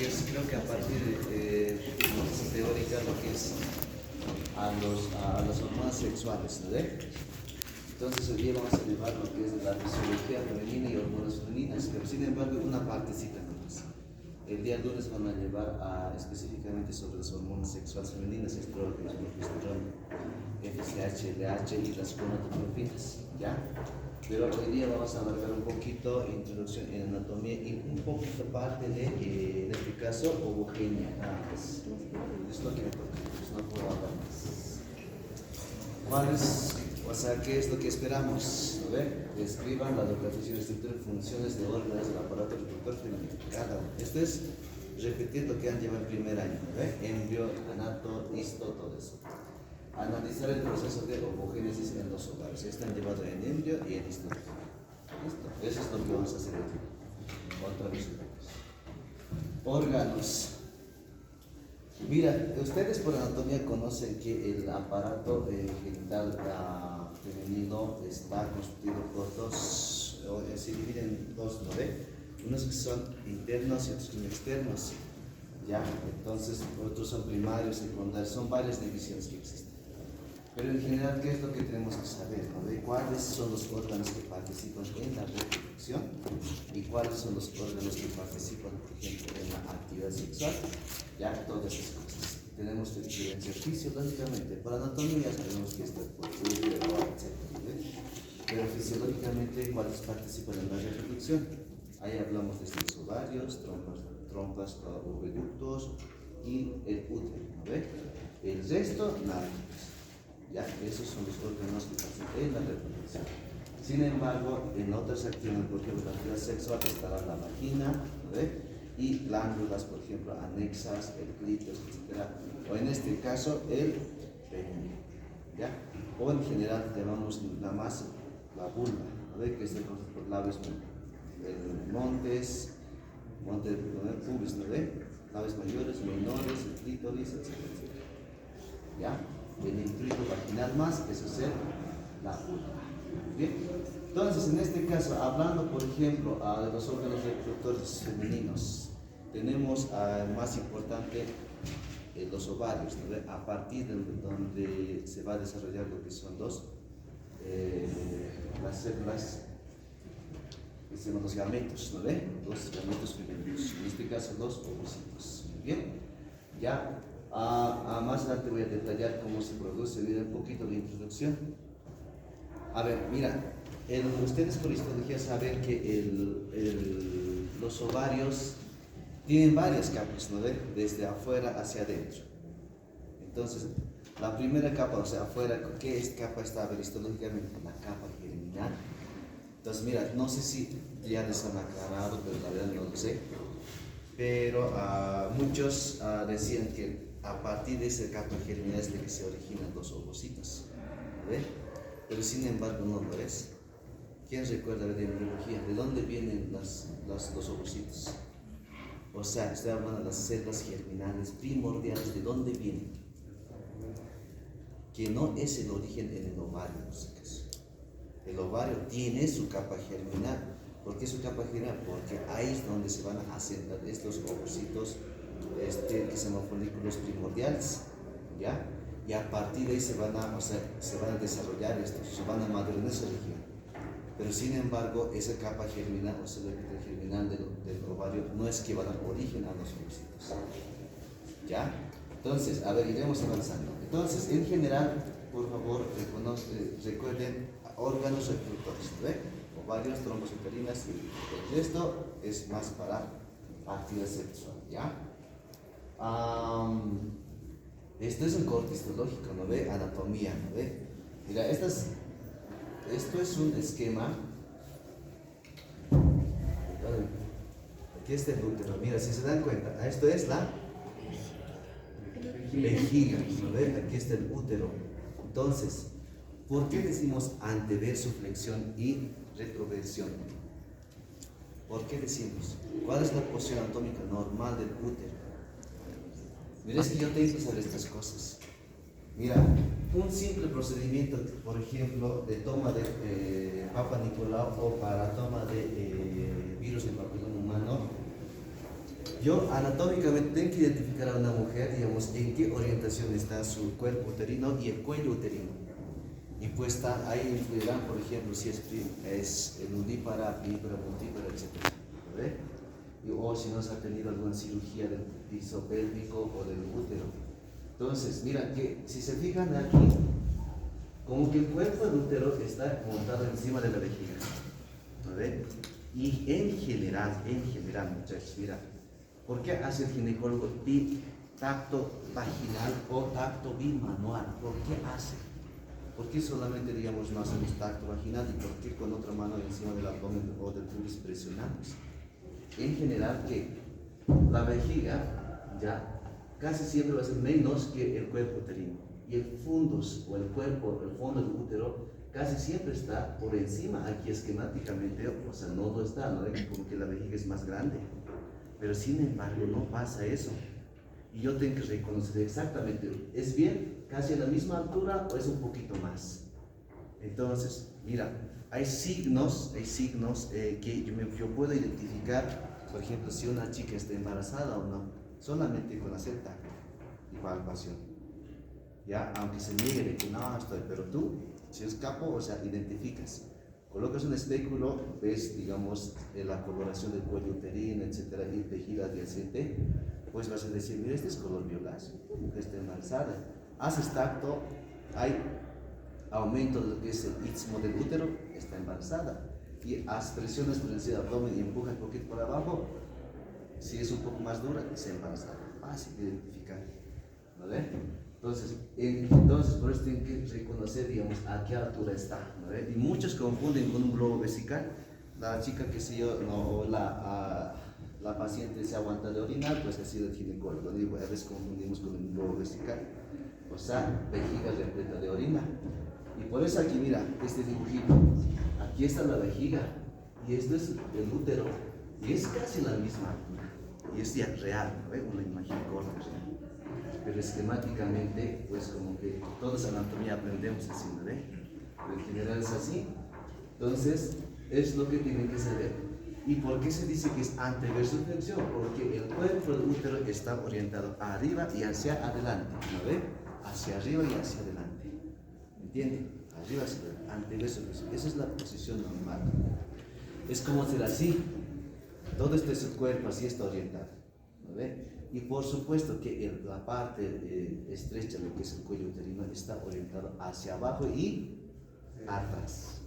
que es, creo que a partir de noticias teóricas, lo que es a las hormonas sexuales, ¿no ve? Entonces hoy día vamos a llevar lo que es la fisiología femenina y hormonas femeninas, pero sin embargo una partecita nomás. El día lunes van a llevar específicamente sobre las hormonas sexuales femeninas, estrógenos, progesterona, FSH, LH y las gonadotrofinas, ¿ya? Pero hoy día vamos a abarcar un poquito introducción en anatomía y un poquito parte de, en este caso, ovogenia. Es lo que me toca, pues no puedo hablar más. ¿Cuál es, o sea, qué es lo que esperamos? ¿No ve? Describan la localización, estructura y funciones de órganos del aparato reproductor femenino. Cada uno. Esto es repetir lo que han llevado el primer año, ¿no ve? Embrio, anato, histo, todo eso. Analizar el proceso de ovogénesis en los ovarios. Están llevados en embrio y en histo. ¿Listo? Eso es lo que vamos a hacer aquí. Otra vez. Órganos. Mira, ustedes por anatomía conocen que el aparato genital femenino está constituido por dos, se divide en dos, ¿no ve? Unos que son internos y otros que son externos. ¿Ya? Entonces, otros son primarios, secundarios, son varias divisiones que existen. Pero en general, ¿qué es lo que tenemos que saber? ¿No? ¿De cuáles son los órganos que participan en la reproducción? ¿Y cuáles son los órganos que participan, por ejemplo, en la actividad sexual? Ya, todas esas cosas. Tenemos que diferenciar fisiológicamente. Para anatomía sabemos que está por útero, etc. Pero fisiológicamente, ¿cuáles participan en la reproducción? Ahí hablamos de los ovarios, trompas, oviductos y el útero. ¿No ve? El resto, nada. Ya, esos son los órganos que participan en la reproducción. Sin embargo, en otras acciones, por ejemplo, la actividad sexual estará la vagina, ¿no ve? Y glándulas, por ejemplo, anexas, el clítoris, etc. O en este caso, el pene, ¿ya? O en general llamamos la masa, la vulva, ¿no ve? Que es el concepto por labios, pubis, ¿no ve? Labios mayores, menores, el clítoris, etc. ¿Ya? El intrito vaginal más, eso es la vulva. Bien, entonces en este caso, hablando por ejemplo de los órganos reproductores femeninos, tenemos más importante los ovarios, ¿no? A partir de donde se va a desarrollar lo que son las células, que se llaman los gametos, ¿no ve? Los gametos femeninos, en este caso los ovocitos. Bien, ya. Más adelante voy a detallar cómo se produce, mira un poquito la introducción. A ver, mira, ustedes por histología saben que los ovarios tienen varias capas, ¿no ve? Desde afuera hacia adentro. Entonces, la primera capa, o sea, afuera, ¿qué capa está? A ver, histológicamente, la capa germinal. Entonces, mira, no sé si ya les han aclarado, pero la verdad no lo sé. Pero muchos decían que a partir de esa capa germinal es de que se originan los ovocitos, ¿ve? Pero sin embargo no lo es. ¿Quién recuerda de embriología? ¿De dónde vienen los ovocitos? O sea, estoy hablando de las células germinales primordiales, ¿de dónde vienen? Que no es el origen en el ovario, en este caso. El ovario tiene su capa germinal. ¿Por qué su capa germinal? Porque ahí es donde se van a asentar estos ovocitos que se llaman folículos primordiales, ¿ya? Y a partir de ahí se van a desarrollar estos, se van a madurar en esa región. Pero sin embargo, esa capa germinal o célula germinal del ovario no es que va a dar origen a los ovocitos, ¿ya? Entonces, a ver, iremos avanzando. Entonces, en general, por favor, recuerden órganos reproductores, ¿ve? Ovarios, trombos uterinas y el resto es más para actividad sexual, ¿ya? Esto es un corte histológico, ¿no ve? Anatomía, ¿no ve? Mira, esto es un esquema. Aquí está el útero, mira, si se dan cuenta, esto es la vejiga, ¿no ve? Aquí está el útero. Entonces, ¿por qué decimos anteversoflexión y retroversión? ¿Por qué decimos? ¿Cuál es la posición anatómica normal del útero? Mira, es que yo tengo que saber estas cosas. Mira, un simple procedimiento, por ejemplo, de toma de Papa Nicolau o para toma de virus del papiloma humano, Yo anatómicamente tengo que identificar a una mujer, digamos, en qué orientación está su cuerpo uterino y el cuello uterino. Y pues está, ahí influirán, por ejemplo, si es nudípara, pípara, multípara, etc. ¿Ve? O si no se ha tenido alguna cirugía del piso pélvico o del útero. Entonces, mira que si se fijan aquí, como que el cuerpo del útero está montado encima de la vejiga. ¿Ve? Y en general, muchachos, mira, ¿por qué hace el ginecólogo tacto vaginal o tacto bimanual? ¿Por qué hace? ¿Por qué solamente, digamos, no hacemos tacto vaginal y por qué con otra mano encima del abdomen o del pubis presionamos? En general, que la vejiga ya casi siempre va a ser menos que el cuerpo uterino y el fundus o el cuerpo, el fondo del útero casi siempre está por encima. Aquí esquemáticamente, o sea, no lo está, ¿no? Como que la vejiga es más grande, pero sin embargo no pasa eso. Y yo tengo que reconocer exactamente, ¿es bien casi a la misma altura o es un poquito más? Entonces, mira, hay signos que yo puedo identificar, por ejemplo, si una chica está embarazada o no, solamente con hacer tacto y palpación. Ya, aunque se niegue de que no estoy, pero tú, si es capo, o sea, identificas. Colocas un espéculo, ves, digamos, la coloración del cuello uterino, etcétera, y vejiga adyacente, pues vas a decir, mira, este es color violáceo, está embarazada. Haces tacto, hay aumento de lo que es el istmo del útero, está embarazada. Y haz presiones por encima del abdomen y empuja un poquito por abajo, si es un poco más dura, está embarazada. Fácil de identificar, ¿vale? Entonces, por eso tienen que reconocer, digamos, a qué altura está, ¿no? Y muchos confunden con un globo vesical. La chica, que sé yo, no, o la paciente se aguanta de orinar, pues ha sido el ginecólogo. Digo, a veces confundimos con un globo vesical, o sea, vejiga repleta de orina. Y por eso aquí, mira, este dibujito, aquí está la vejiga, y esto es el útero, y es casi la misma altura, y es ya real, ¿no? Una imagen corta, real. Pero esquemáticamente, pues como que todos anatomía aprendemos así, ¿no? Pero en general es así. Entonces, es lo que tienen que saber. ¿Y por qué se dice que es anteversoflexión? Porque el cuerpo del útero está orientado arriba y hacia adelante, ¿no ve? Hacia arriba y hacia adelante. ¿Entienden? Arriba hacia adelante, anteversoflexión. Esa es la posición normal. Es como ser así. Todo este es el cuerpo, así está orientado, ¿no ve? Y por supuesto que la parte estrecha, lo que es el cuello uterino, está orientado hacia abajo y atrás.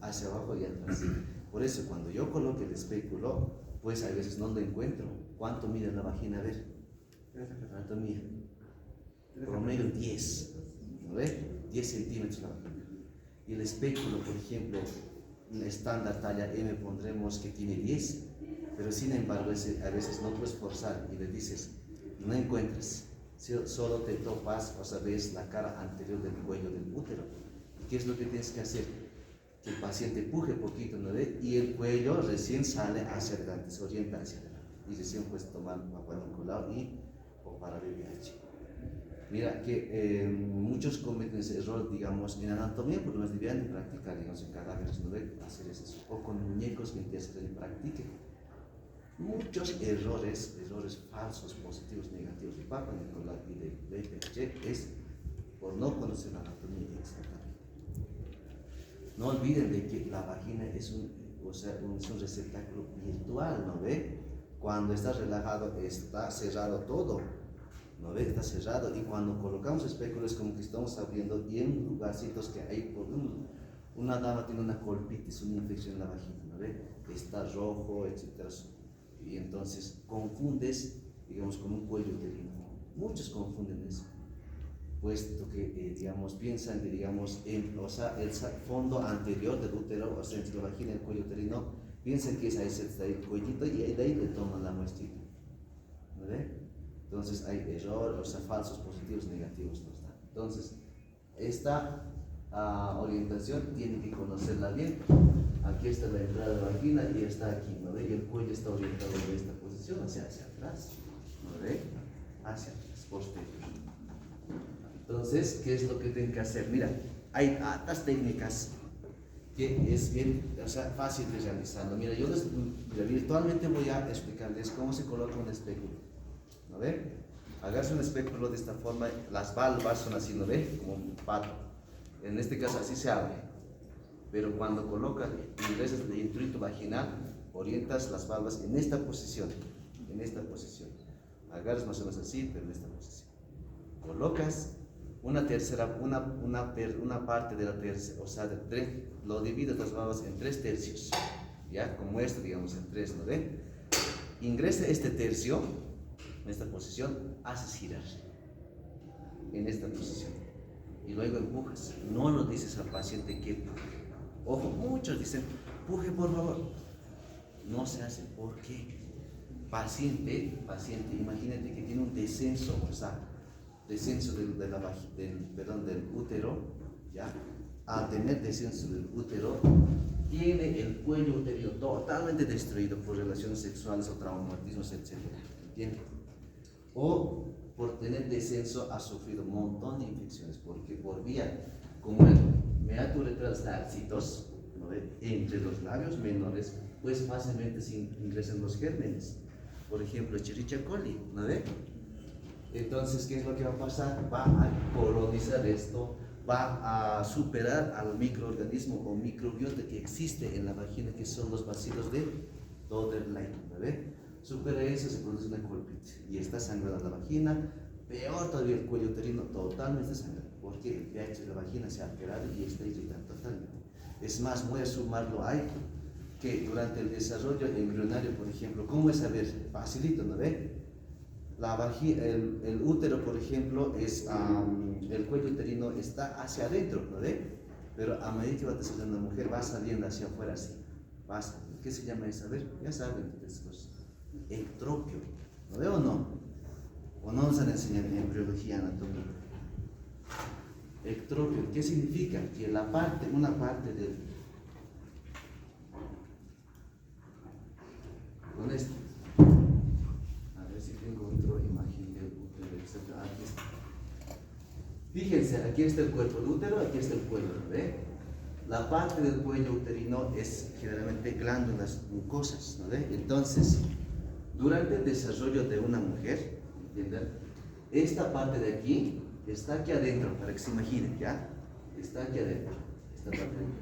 Hacia abajo y atrás. Por eso cuando yo coloque el espéculo, pues a veces no lo encuentro. ¿Cuánto mide la vagina? A ver. ¿Cuánto mide? Promedio 10. ¿No ve? 10 centímetros la vagina. Y el espéculo, por ejemplo, en estándar talla M pondremos que tiene 10. Pero sin embargo, a veces no puedes forzar y le dices, no encuentras, solo te topas, o sea, ves la cara anterior del cuello del útero. ¿Qué es lo que tienes que hacer? Que el paciente empuje poquito, ¿no ve? Y el cuello recién sale hacia adelante, se orienta hacia adelante. Y recién puedes tomar papá Nicolau o para VIH. Mira que muchos cometen ese error, digamos, en anatomía, porque nos deberían practicar, digamos, en cadáveres, ¿no ve? Hacer eso. O con muñecos que empiezan a practicar. Muchos errores falsos, positivos, negativos de Papa Nicolau y de VIH es por no conocer la anatomía exactamente. No olviden de que la vagina es un receptáculo virtual, ¿no ve? Cuando está relajado está cerrado todo, ¿no ve? Está cerrado, y cuando colocamos espéculos es como que estamos abriendo, y en lugarcitos que hay, por una dama tiene una colpitis, una infección en la vagina, ¿no ve? Está rojo, etc. Y entonces confundes, digamos, con un cuello uterino. Muchos confunden eso, puesto que, digamos, piensan que, digamos, el fondo anterior del útero, o sea, entre la vagina y el cuello uterino, piensan que es ahí está el cuellito, y de ahí le toman la muestrita, ¿no ve? Entonces hay error, o sea, falsos, positivos, negativos nos dan. Entonces, esta orientación tienen que conocerla bien. Aquí está la entrada de la vagina y está aquí, ¿no ve? Y el cuello está orientado en esta posición, hacia atrás, ¿no ve? Hacia atrás, posterior. Entonces, ¿qué es lo que tienen que hacer? Mira, hay altas técnicas que es bien, o sea, fácil de realizarlo. Mira, virtualmente voy a explicarles cómo se coloca un espéculo. ¿No ve? Hagas un espéculo de esta forma, las valvas son así, ¿no ve? Como un pato. En este caso así se abre. Pero cuando colocas, ingresas el introito vaginal, orientas las valvas en esta posición. En esta posición. Agarras más o menos así, pero en esta posición. Colocas una tercera, una parte de la tercera, o sea, lo divides las valvas en 3/3, ya, como esto, digamos, en 3, ¿no ve? Ingresa este tercio, en esta posición, haces girar, en esta posición, y luego empujas. No lo dices al paciente que empuje. Ojo, muchos dicen, empuje por favor. No se hace, ¿por qué? Paciente, imagínate que tiene un descenso, o sea, descenso del útero, ¿ya? Al tener descenso del útero, tiene el cuello uterino totalmente destruido por relaciones sexuales o traumatismos, etc. ¿Entiendes? O por tener descenso ha sufrido un montón de infecciones, porque por vía, como el meato uretral starcitos, ¿no ve? Entre los labios menores, pues fácilmente se ingresan los gérmenes. Por ejemplo, Escherichia coli, ¿no ve? Entonces, ¿qué es lo que va a pasar? Va a colonizar esto, va a superar al microorganismo o microbiota que existe en la vagina, que son los bacilos de Doderlein, ¿ve? Supera eso, se produce una colpitis y está sangrada la vagina. Peor todavía, el cuello uterino totalmente sangrado, porque el pH de la vagina se ha alterado y está irritado totalmente. Es más, voy a sumarlo ahí, que durante el desarrollo embrionario, por ejemplo, ¿cómo es? A ver, facilito, ¿no ve? El útero, por ejemplo, el cuello uterino está hacia adentro, ¿no ve? Pero a medida que va desarrollando la mujer, va saliendo hacia afuera, así. ¿Qué se llama eso? A ver, ya saben estas cosas. Ectropio, ¿lo ve o no? ¿O no nos han enseñado en embriología, anatomía? Ectropio, ¿qué significa? Que una parte del... Con esto. A ver si encuentro imagen del útero, etc. Aquí está. Fíjense, aquí está el cuerpo del útero, aquí está el cuello, ¿ve? La parte del cuello uterino es generalmente glándulas mucosas, ¿no ve? Entonces, durante el desarrollo de una mujer, ¿entienden? Esta parte de aquí está aquí adentro, para que se imaginen, ¿ya? Está aquí adentro, esta parte de aquí.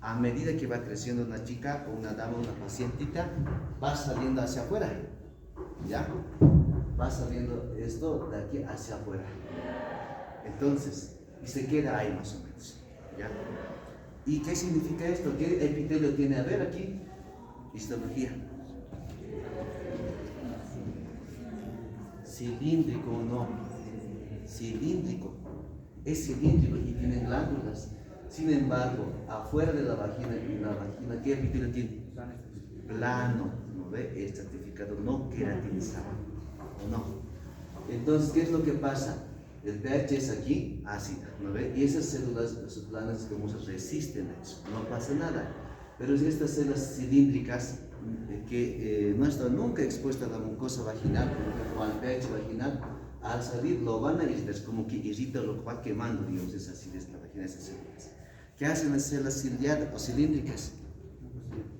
A medida que va creciendo una chica o una dama, una pacientita, va saliendo hacia afuera, ¿ya? Va saliendo esto de aquí hacia afuera. Entonces, y se queda ahí más o menos, ¿ya? ¿Y qué significa esto? ¿Qué epitelio tiene? A ver aquí, histología. Cilíndrico o no, cilíndrico, es cilíndrico y tiene glándulas. Sin embargo, afuera de la vagina, ¿qué epitelio tiene? Plano, ¿no ve? Estratificado, no queratinizado, ¿o no? Entonces, ¿qué es lo que pasa? El pH es aquí, ácido, ¿no ve? Y esas células planas resisten a eso, no pasa nada. Pero estas células cilíndricas que no están nunca expuestas a la mucosa vaginal, por ejemplo, al pH vaginal, al salir lo van a irritar, es como que irrita, lo va quemando, digamos, esa acidez de la vagina, esas células. ¿Qué hacen las células ciliadas o cilíndricas?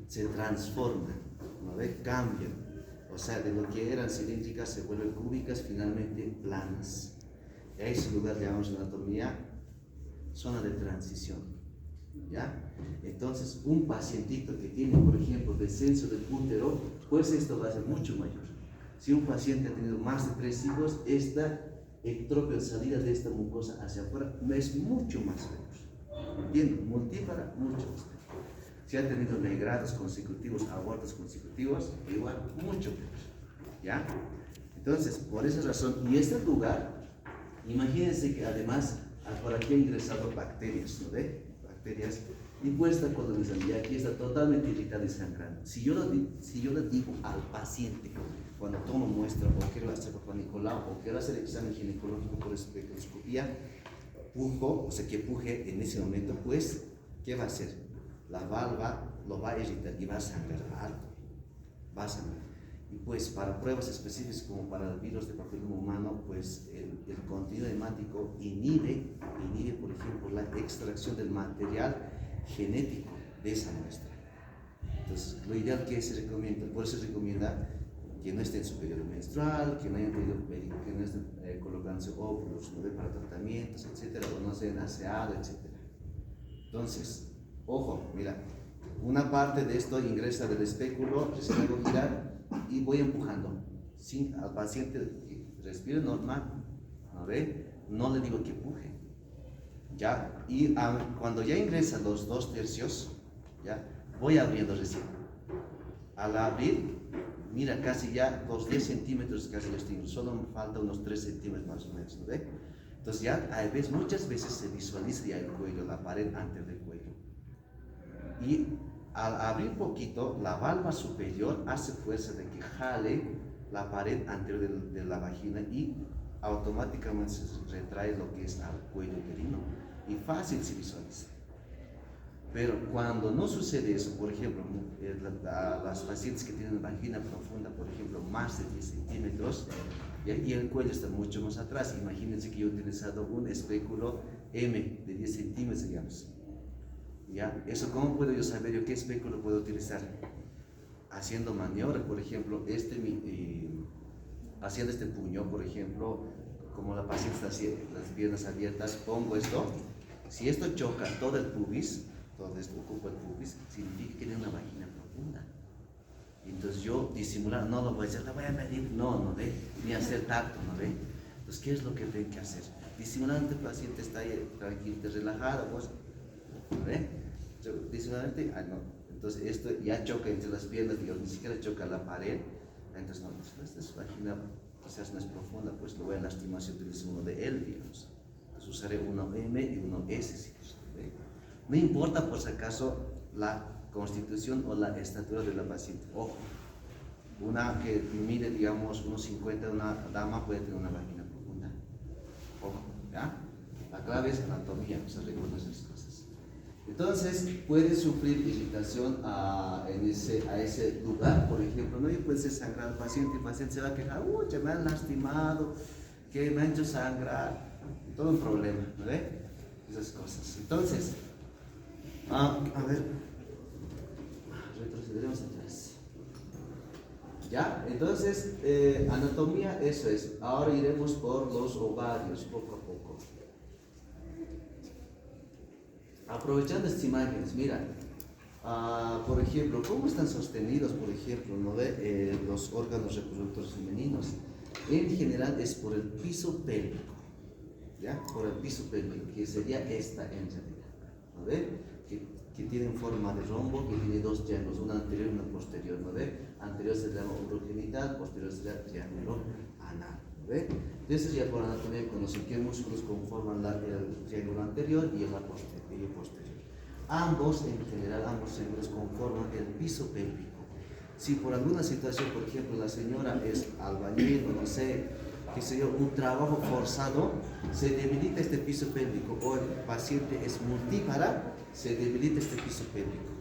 Se transforman, ¿no ve? Cambian, o sea, de lo que eran cilíndricas se vuelven cúbicas, finalmente planas. A ese lugar le llamamos en anatomía zona de transición, ¿ya? Entonces, un pacientito que tiene, por ejemplo, descenso del útero, pues esto va a ser mucho mayor. Si un paciente ha tenido más de 3 hijos, esta ectropio, salida de esta mucosa hacia afuera, es mucho más veloz. ¿Entienden? Multípara, mucho más veloz. Si ha tenido negrados consecutivos, abortos consecutivos, igual, mucho peor, ¿ya? Entonces, por esa razón, y este lugar, imagínense que además por aquí han ingresado bacterias, ¿no ve? Bacterias, y pues está colonizando, y aquí está totalmente irritado y sangrando. Si yo le digo al paciente, cuando tomo muestra, o quiero hacer Papá Nicolau, o quiero hacer examen ginecológico por espectroscopía, pujo, o sea que puje en ese momento, pues, ¿qué va a hacer? La valva lo va a irritar y va a sangrar alto, va a sangrar. Y pues para pruebas específicas como para el virus de papiloma humano, pues el contenido hemático inhibe, por ejemplo, la extracción del material genético de esa muestra. Entonces, lo ideal que se recomienda, por eso se recomienda que no esté en su periodo menstrual, que no hayan pedido, que no estén colocándose óvulos, ¿no? Para tratamientos, etcétera, o no se hayan aseado, etcétera. Entonces, ojo, mira, una parte de esto ingresa del espéculo, recién hago girar y voy empujando, sin al paciente que respire normal, ¿no ve? No le digo que empuje, ¿ya? Y cuando ya ingresan los 2/3, ¿ya? Voy abriendo recién. Al abrir, mira, casi ya los 10 centímetros casi los tengo, solo me falta unos 3 centímetros más o menos, ¿no ve? Entonces ya muchas veces se visualiza ya el cuello, la pared antes del cuello. Y al abrir poquito, la valva superior hace fuerza de que jale la pared anterior de la vagina y automáticamente se retrae lo que es al cuello uterino. Y fácil se visualiza. Pero cuando no sucede eso, por ejemplo, las pacientes que tienen vagina profunda, por ejemplo, más de 10 centímetros, y el cuello está mucho más atrás. Imagínense que yo he utilizado un espéculo M de 10 centímetros, digamos. ¿Ya? Eso, ¿cómo puedo yo saber yo qué espéculo puedo utilizar? Haciendo maniobras, por ejemplo, haciendo este puño, por ejemplo, como la paciente está así, las piernas abiertas, pongo esto. Si esto choca todo el pubis, todo esto ocupa el pubis, significa que tiene una vagina profunda. Entonces yo disimular, no lo voy a hacer, la voy a medir, no ve, ni hacer tacto, no ve. Entonces, ¿qué es lo que tengo que hacer? Disimuladamente el paciente está ahí tranquilo, relajado, pues, ¿no ve? Disimuladamente, no. Entonces esto ya choca entre las piernas, digamos, ni siquiera choca la pared. Entonces, no, pues, esta es vagina quizás no es profunda, pues lo voy a lastimar si utilizo uno de él, digamos. Entonces usaré uno M y uno S, si ¿ve? No importa por si acaso la constitución o la estatura de la paciente. Ojo, una que mide, digamos, unos 50, una dama puede tener una vagina profunda. Ojo, ¿ya? La clave es anatomía, se reconoce esas cosas. Entonces, puede sufrir irritación a ese lugar, por ejemplo, ¿no? Y puede ser sangrado el paciente se va a quejar, uy, me han lastimado, que me han hecho sangrar, todo un problema, ¿no ve? Esas cosas. Entonces, a ver, retrocederemos atrás. ¿Ya? Entonces, anatomía, eso es. Ahora iremos por los ovarios, poco a poco. Aprovechando estas imágenes, mira, por ejemplo, ¿cómo están sostenidos, por ejemplo, ¿no ve? Los órganos reproductores femeninos? En general es por el piso pélvico, ¿ya? Por el piso pélvico, que sería esta en realidad, ¿no ve? Que tiene forma de rombo, que tiene dos triángulos, una anterior y una posterior, ¿no ve? Anterior se llama urogenital, posterior se llama triángulo anal, ¿no ve? Entonces ya por anatomía conocen qué músculos conforman el triángulo anterior y el posterior. Ambos, en general, ambos triángulos conforman el piso pélvico. Si por alguna situación, por ejemplo, la señora es albañil o no sé, qué sé yo, un trabajo forzado, se debilita este piso pélvico, o el paciente es multípara, se debilita este piso pélvico,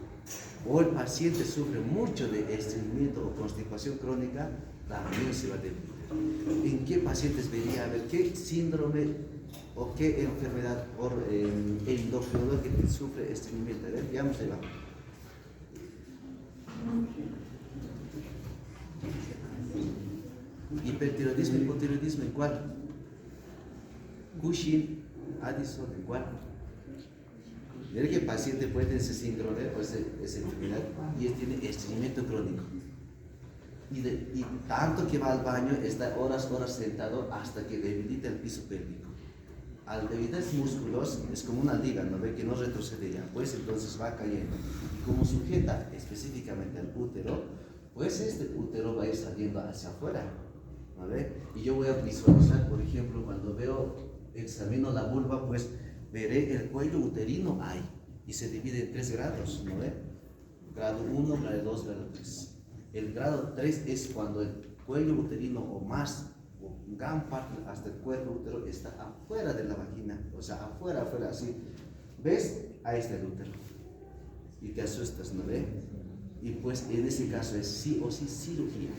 o el paciente sufre mucho de estreñimiento o constipación crónica, también se va a debilitar. ¿En qué pacientes vería? A ver, ¿qué síndrome o qué enfermedad endocrinológica que sufre estreñimiento? A ver, veamos ahí va. Hipertiroidismo, hipotiroidismo, ¿en cuál? Cushing, Addison, ¿en cuál? Mira que el paciente puede tener ese síndrome o esa enfermedad y tiene estreñimiento crónico. Y tanto que va al baño, está horas sentado hasta que debilita el piso pélvico. Al debilitar músculos es como una liga, ¿no ve? Que no retrocede ya, pues entonces va cayendo. Y como sujeta específicamente al útero, pues este útero va a ir saliendo hacia afuera, ¿no ve? Y yo voy a visualizar, por ejemplo, cuando examino la vulva, pues veré el cuello uterino ahí y se divide en 3 grados, ¿no ve? Grado 1, grado 2, grado 3. El grado 3 es cuando el cuello uterino o más, o gran parte hasta el cuerpo útero está afuera de la vagina, o sea, afuera, así. ¿Ves? Ahí está el útero. Y te asustas, ¿no ve? Y pues en ese caso es sí o sí cirugía,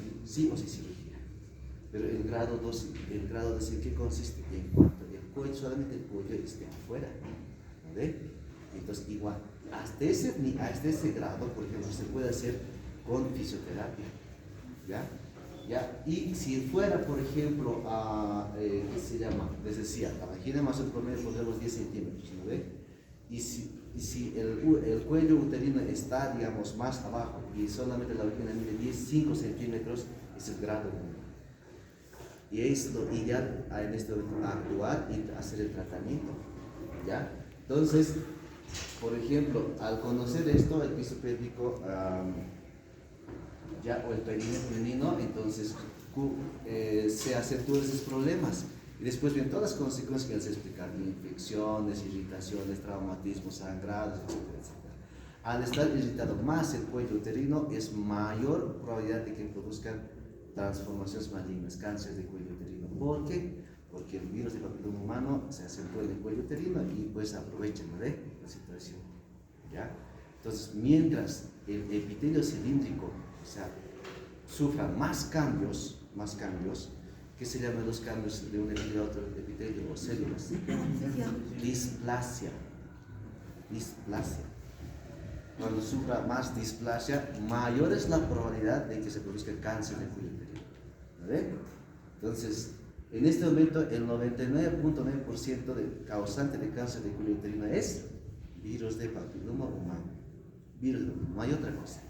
Pero el grado 2, ¿en qué consiste? En cuanto el cuello, solamente el cuello esté afuera, ¿no ve? Entonces igual. hasta ese grado, por ejemplo, se puede hacer con fisioterapia, ¿ya? ¿Ya? Y si fuera, por ejemplo, ¿qué se llama? Les decía, la vagina más el promedio por los 10 centímetros, ¿no ve? Y si el cuello uterino está, digamos, más abajo y solamente la vagina mide 5 centímetros, es el grado 1. Y es lo ideal en este momento, actuar y hacer el tratamiento, ¿ya? Entonces, por ejemplo, al conocer esto, el piso pélvico, ya, o el perineo femenino, entonces se acentúan esos problemas. Y después vienen todas las consecuencias que les he explicado: infecciones, irritaciones, traumatismos, sangrados, etcétera, etcétera. Al estar irritado más el cuello uterino, es mayor probabilidad de que produzcan transformaciones malignas, cáncer de cuello uterino. ¿Por qué? Porque el virus del papiloma humano se acentúa en el cuello uterino y pues aprovechan, ¿no?, de la situación, ¿ya? Entonces, mientras el epitelio cilíndrico, o sea, sufra más cambios, ¿qué se llaman los cambios de un epitelio a otro epitelio o células? Displasia. Cuando sufra más displasia, mayor es la probabilidad de que se produzca cáncer de cuello uterino, ¿vale? Entonces, en este momento, el 99.9% de causante de cáncer de cuello uterino es virus de papiloma humano. No hay otra cosa.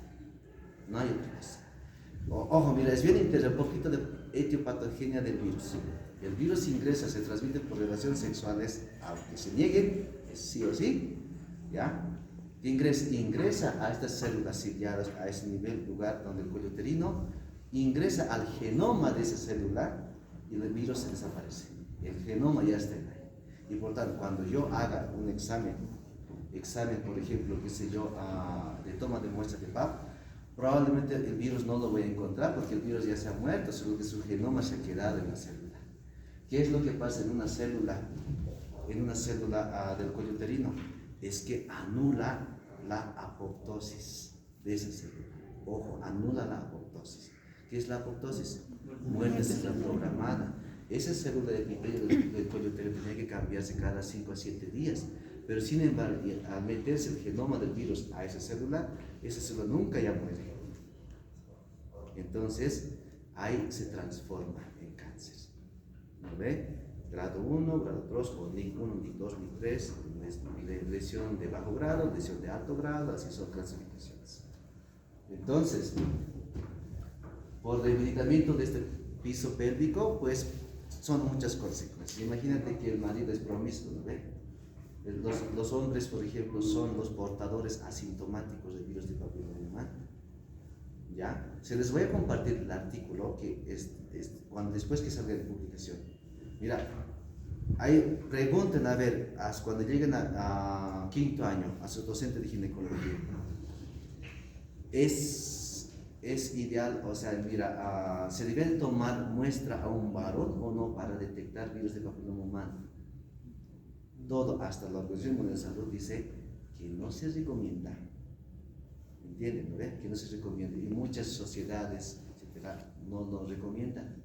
Ojo, mira, es bien interesante, un poquito de etiopatogenia del virus. El virus ingresa, se transmite por relaciones sexuales, aunque se nieguen, es sí o sí, ¿ya? Ingresa a estas células ciliadas, a ese lugar donde el cuello uterino, ingresa al genoma de esa célula y el virus se desaparece. El genoma ya está ahí. Y por tanto, cuando yo haga un examen, por ejemplo, qué sé yo, de toma de muestras de PAP, probablemente el virus no lo voy a encontrar porque el virus ya se ha muerto, solo que su genoma se ha quedado en la célula. ¿Qué es lo que pasa en una célula del cuello uterino? Es que anula la apoptosis de esa célula. Ojo, anula la apoptosis. ¿Qué es la apoptosis? Muerte celular programada. Esa célula de epitelio del cuello uterino tiene que cambiarse cada 5 a 7 días. Pero sin embargo, al meterse el genoma del virus a esa célula nunca ya muere. Entonces, ahí se transforma en cáncer. ¿No ve? Grado 1, grado 2, o NIC 1, NIC 2, NIC 3, lesión de bajo grado, lesión de alto grado, así son clasificaciones. Entonces, por debilitamiento de este piso pélvico, pues son muchas consecuencias. Imagínate que el marido es promiscuo, ¿no ve? Los hombres, por ejemplo, son los portadores asintomáticos del virus de papiloma humano. ¿Ya? Se les voy a compartir el artículo que después que salga de publicación. Mira, ahí pregunten a ver, cuando lleguen a quinto año, a su docente de ginecología, es ideal, o sea, mira, ¿se debe tomar muestra a un varón o no para detectar virus de papiloma humano? Todo, hasta la Organización Mundial de Salud dice que no se recomienda. ¿Entienden? ¿No? Que no se recomienda. Y muchas sociedades, etcétera, no lo recomiendan.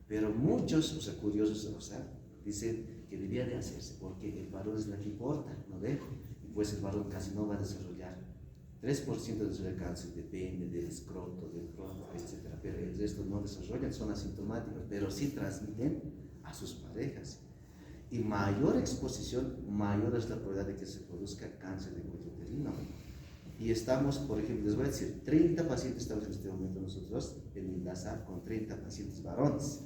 Pero muchos, o sea, curiosos, o sea, dicen que debía de hacerse porque el varón es la que importa, ¿no ve? Y pues el varón casi no va a desarrollar. 3% de cáncer de pene, del escroto, del próstata, etcétera. Pero el resto no desarrollan, son asintomáticos, pero sí transmiten a sus parejas. Y mayor exposición, mayor es la probabilidad de que se produzca cáncer de cuello uterino. Y estamos, por ejemplo, les voy a decir, 30 pacientes estamos en este momento nosotros en Indasa con 30 pacientes varones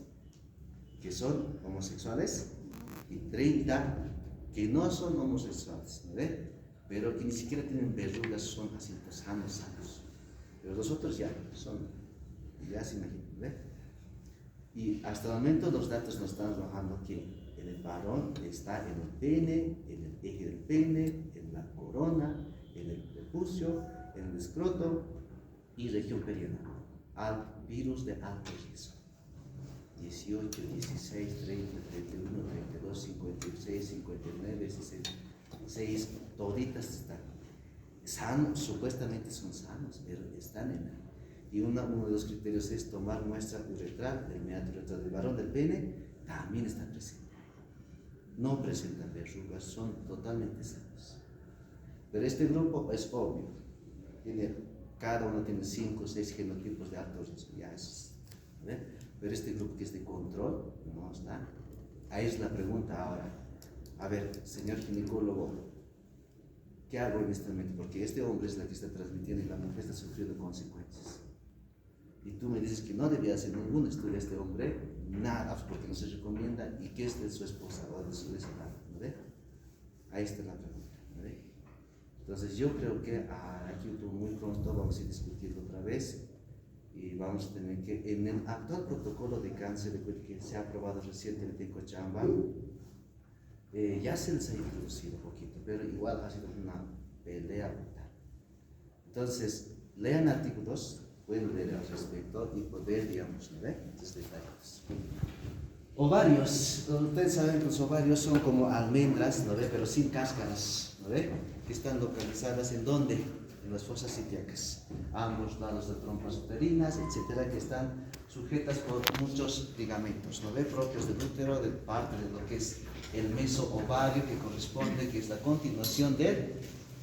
que son homosexuales y 30 que no son homosexuales, ¿no ve? Pero que ni siquiera tienen verrugas, son así, pues, sanos. Pero los otros ya se imaginan, ¿no ve? Y hasta el momento los datos nos están arrojando que en el varón está en el pene, en el eje del pene, en la corona, en el prepucio, en el escroto y región perianal, al virus de alto riesgo. 18, 16, 30, 31, 32, 56, 59, 66, toditas están sanos, supuestamente son sanos, pero están en la... Y uno de los criterios es tomar muestra uretral, del meato uretral del varón del pene, también está presente. No presentan verrugas, son totalmente sanos. Pero este grupo es obvio. Cada uno tiene 5 o 6 genotipos de alto riesgo. Ya es, pero este grupo que es de control no está. Ahí es la pregunta ahora. A ver, señor ginecólogo, ¿qué hago en este momento? Porque este hombre es la que está transmitiendo y la mujer está sufriendo consecuencias. Y tú me dices que no debía hacer ningún estudio a este hombre, nada, porque no se recomienda, y que es de su esposa o de su descendiente, ¿no ve? Ahí está la pregunta, ¿no ve? Entonces yo creo que aquí muy pronto vamos a ir discutiendo otra vez y vamos a tener que, en el actual protocolo de cáncer que se ha aprobado recientemente en Cochabamba, ya se les ha introducido un poquito, pero igual ha sido una pelea brutal. Entonces, lean artículos, pueden leer al respecto y poder, digamos, ¿no ve? Estos detalles. Ovarios, ustedes saben que los ovarios son como almendras, ¿no ve? Pero sin cáscaras, ¿no ve? Que están localizadas ¿en dónde? En las fosas ilíacas, ambos lados de trompas uterinas, etcétera, que están sujetas por muchos ligamentos, ¿no ve? Propios del útero, de parte de lo que es el mesoovario, que corresponde, que es la continuación del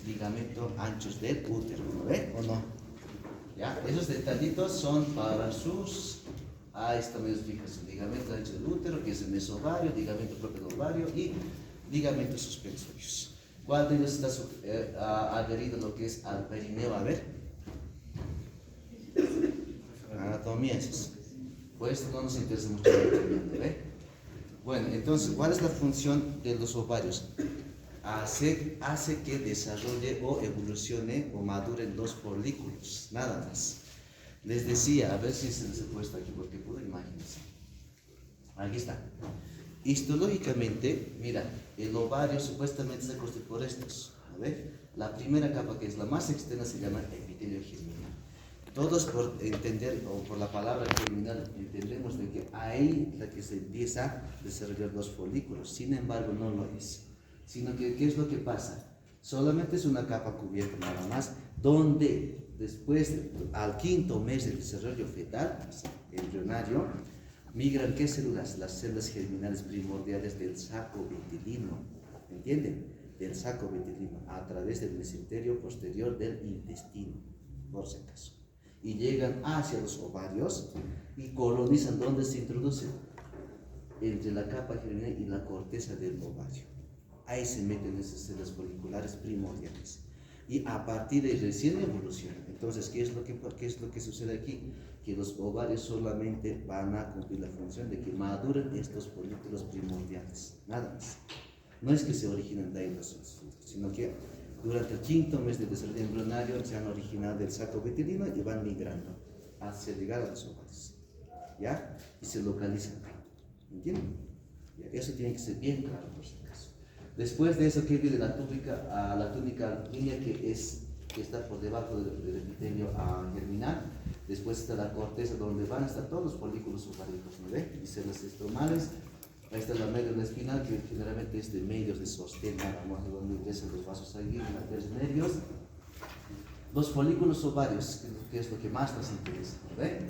ligamento anchos del útero, ¿no ve? ¿O no? ¿Ya? Esos detallitos son para sus... Ahí está medio fijas, el ligamento ancho del útero, que es el mesoovario, ligamento propio del ovario y ligamentos suspensorios. ¿Cuál de ellos está adherido a lo que es al perineo? A ver. Anatomía, eso. Pues no nos interesa mucho la anatomía, ¿ve? Bueno, entonces, ¿cuál es la función de los ovarios? Hace que desarrolle o evolucione o maduren los folículos, nada más. Les decía, a ver si se les he puesto aquí, porque puedo imaginarse. Aquí está. Histológicamente, mira, el ovario supuestamente está constituido por estos. A ver, la primera capa, que es la más externa, se llama epitelio germinal. Todos por entender, o por la palabra germinal, entendemos de que ahí la que se empieza a desarrollar los folículos. Sin embargo, no lo es. Sino que, ¿qué es lo que pasa? Solamente es una capa cubierta nada más, donde después, al 5º mes del desarrollo fetal, embrionario, migran ¿qué células? Las células germinales primordiales del saco vitelino, ¿entienden? Del saco vitelino, a través del mesenterio posterior del intestino, por si acaso. Y llegan hacia los ovarios y colonizan, ¿dónde se introducen? Entre la capa germinal y la corteza del ovario. Ahí se meten esas células foliculares primordiales. Y a partir de ahí recién evolucionan. Entonces, ¿qué es lo que sucede aquí? Que los ovarios solamente van a cumplir la función de que maduren estos folículos primordiales, nada más. No es que se originen de ahí los sino que durante el 5º mes de desarrollo embrionario se han originado del saco vitelino y van migrando hacia llegar a los ovarios, ¿ya? Y se localizan, ¿entienden? Eso tiene que ser bien claro, por si acaso. Después de eso, ¿qué viene? La túnica alquínea, que está por debajo del epitelio germinal. Después está la corteza, donde van a estar todos los folículos ováricos, ¿no ve? Y células estromales. Ahí está la médula espinal, que generalmente es de medios de sostén, vamos a donde ingresan los vasos sanguíneos, arterias, nervios. Los folículos ovarios, que es lo que más nos interesa, ¿no ve?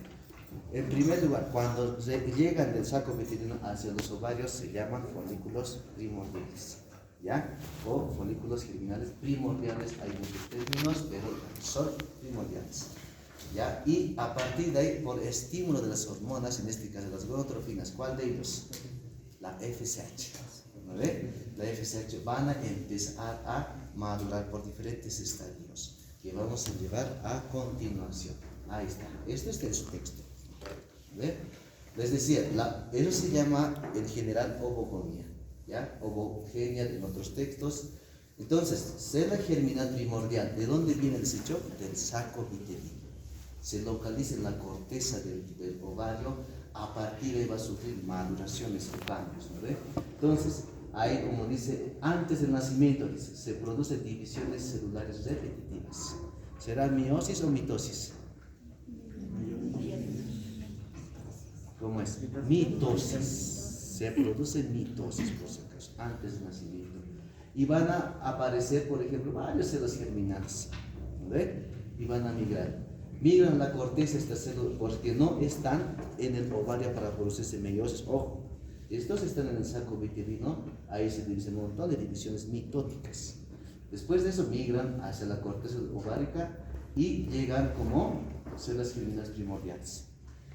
En primer lugar, cuando llegan del saco vitelino hacia los ovarios, se llaman folículos primordiales, ¿ya? O folículos germinales primordiales. Hay muchos términos, pero son primordiales, ¿ya? Y a partir de ahí, por estímulo de las hormonas, en este caso las gonadotrofinas, ¿cuál de ellos? La FSH, ¿no ve? La FSH van a empezar a madurar por diferentes estadios que vamos a llevar a continuación. Ahí está, esto está en su texto, ¿ve? Les decía, eso se llama en general ovogonía, ¿ya? Ovogenia en otros textos. Entonces, célula germinal primordial, ¿de dónde viene el desecho? Del saco vitelino. Se localiza en la corteza del ovario. A partir de ahí va a sufrir maduraciones o cambios, ¿no ve? Entonces, ahí como dice, antes del nacimiento dice, se producen divisiones celulares repetitivas. ¿Será meiosis o mitosis? ¿Cómo es? Mitosis. Se produce mitosis, por si acaso, antes del nacimiento. Y van a aparecer, por ejemplo, varias células germinales, ¿no ve? Y van a migrar. Migran la corteza estas células porque no están en el ovario para producirse meiosis. Ojo, estos están en el saco vitelino, ahí se dividen un montón de divisiones mitóticas. Después de eso migran hacia la corteza ovárica y llegan como células germinales primordiales.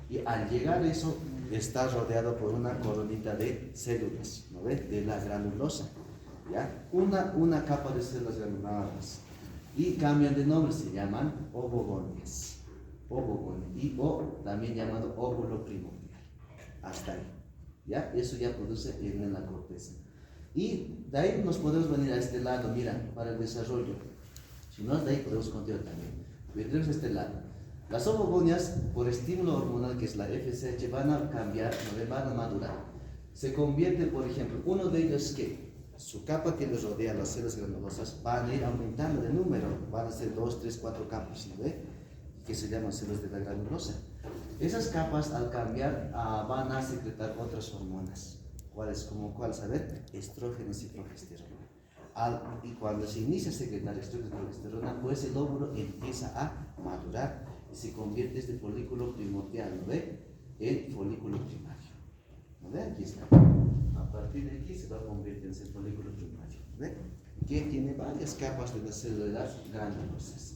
Y al llegar a eso, está rodeado por una coronita de células, ¿no ves? De la granulosa, ¿ya? Una capa de células granuladas. Y cambian de nombre, se llaman ovogonias. Y o también llamado óvulo primordial. Hasta ahí, ¿ya? Eso ya produce en la corteza. Y de ahí nos podemos venir a este lado, mira, para el desarrollo. Si no, de ahí podemos continuar también. Vendremos a este lado. Las ovogonias, por estímulo hormonal que es la FSH, van a cambiar, ¿no? Van a madurar. Se convierte, por ejemplo, uno de ellos que su capa que les rodea, las células granulosas, van a ir aumentando de número, van a ser 2, 3, 4 capas, ¿no ve? Que se llaman células de la granulosa. Esas capas, al cambiar, van a secretar otras hormonas. ¿Cuáles? Como cuál, saber? Estrógenos y progesterona. Y cuando se inicia a secretar estrógenos y progesterona, pues el óvulo empieza a madurar y se convierte este folículo primordial, ¿no ve? En folículo primario. ¿No ve? Aquí está. A partir de aquí se va a convertir en el folículo primario, ¿no ve? Que tiene varias capas de las células granulosas.